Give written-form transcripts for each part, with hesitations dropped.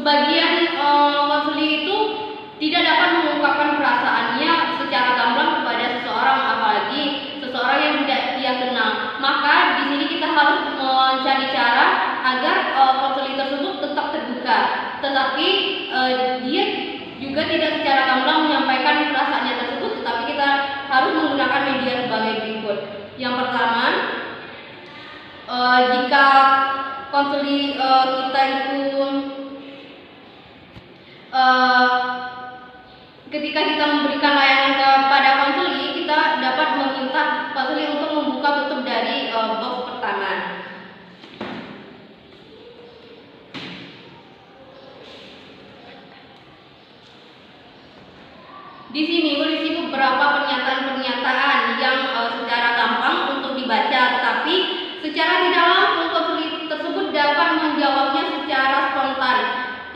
sebagian konseli itu tidak dapat mengungkapkan perasaannya secara gamblang kepada seseorang, apalagi seseorang yang tidak dia kenal. Maka di sini kita harus mencari cara agar konseli tersebut tetap terbuka, tetapi dia juga tidak secara gamblang menyampaikan perasaannya tersebut, tetapi kita harus menggunakan media sebagai berikut. Yang pertama, jika konseli kita itu ketika kita memberikan layanan kepada konseli, kita dapat meminta konseli untuk membuka tutup dari box pertama. Di sini berisi beberapa pernyataan-pernyataan yang secara gampang untuk dibaca, tetapi secara tidak langsung konseli tersebut dapat menjawabnya secara spontan.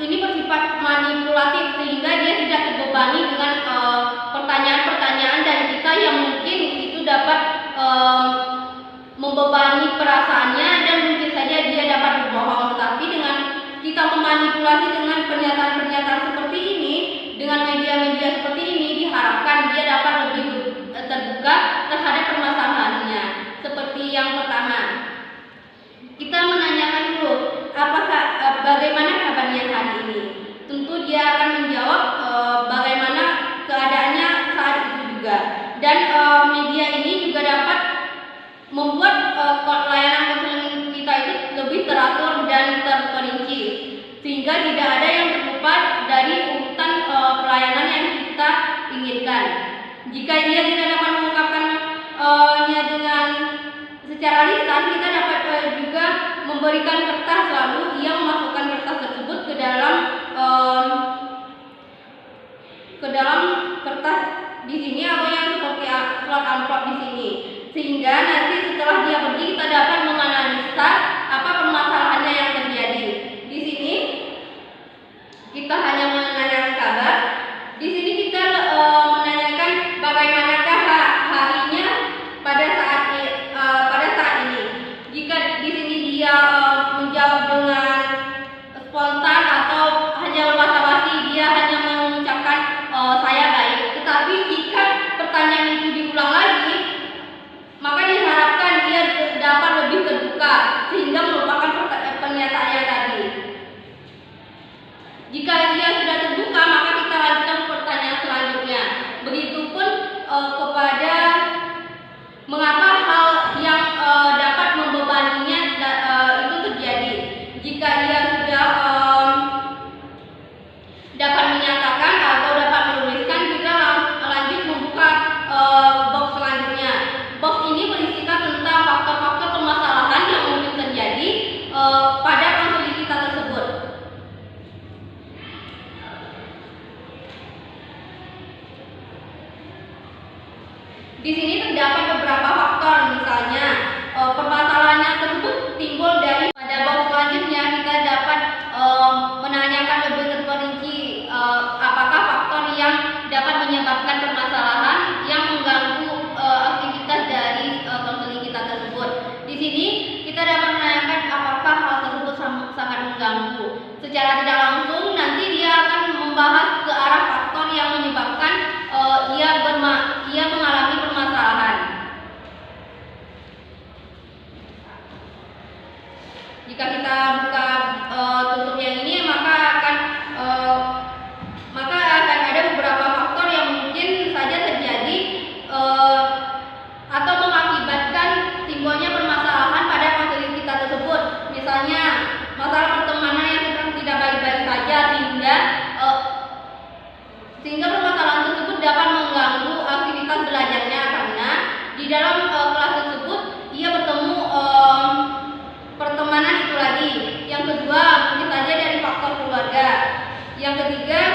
Ini bersifat manipulatif sehingga dia tidak terbebani dengan pertanyaan-pertanyaan dari kita yang mungkin itu dapat membebani perasaannya, dan mungkin saja dia dapat berbohong. Tetapi dengan kita memanipulasi dengan pernyataan-pernyataan seperti ini, dengan media-media seperti ini, diharapkan dia dapat lebih terbuka terhadap permasalahannya. Seperti yang pertama, kita menanyakan dulu, bagaimana kabarnya hari ini? Tentu dia akan menjawab bagaimana keadaannya saat itu juga. Dan media ini juga dapat membuat layanan konseling kita itu lebih teratur dan terperinci, sehingga tidak ada yang terlupa dari urutan pelayanan yang kita inginkan. Jika dia tidak dapat mengungkapkannya dengan secara lisan, kita dapat juga memberikan kertas, lalu ia memasukkan kertas tersebut ke dalam kertas di sini, atau yang seperti surat amplop di sini, sehingga nanti setelah dia pergi kita dapat menganalisa apa permasalahannya yang terjadi. Di sini kita hanya menanyakan kabar. Di sini kita menanyakan bagaimanakah harinya pada saat ini. Jika di sini dia menjawab dengan spontan atau hanya basa-basi, dia hanya mengucapkan saya baik. Tetapi jika pertanyaan itu diulang lagi, maka diharapkan dia dapat lebih terbuka sehingga melupakan pernyataannya tadi. Jika dia sudah terbuka, maka kita lanjutkan pertanyaan selanjutnya. Begitupun kepada mengapa hal yang dapat membebaninya itu terjadi. Jika dia sudah dapat menyatakan atau dapat menuliskan, kita lanjut membuka box selanjutnya. Box ini berisikan tentang faktor-faktor permasalahan yang mungkin terjadi pada konseli kita tersebut. Di sini terdapat beberapa faktor, misalnya permasalahannya tersebut timbul dari. Pada box selanjutnya kita dapat menanyakan lebih terperinci apakah faktor yang dapat menyebabkan permasalahan yang mengganggu aktivitas dari konseli kita tersebut. Di sini kita dapat menanyakan apakah hal tersebut sangat mengganggu. Secara tidak langsung nanti dia akan membahas ke arah faktor yang menyebabkan ia mengalami permasalahan. Jika kita buka tutup yang ini, maka akan ada beberapa faktor yang mungkin saja terjadi atau mengakibatkan timbulnya permasalahan pada konseli kita tersebut. Misalnya masalah pertemanan yang sedang tidak baik-baik saja, sehingga permasalahan tersebut dapat mengganggu aktivitas belajarnya, karena di dalam kelas tersebut ia bertemu pertemanan itu lagi. Yang kedua, mungkin saja dari faktor keluarga. Yang ketiga,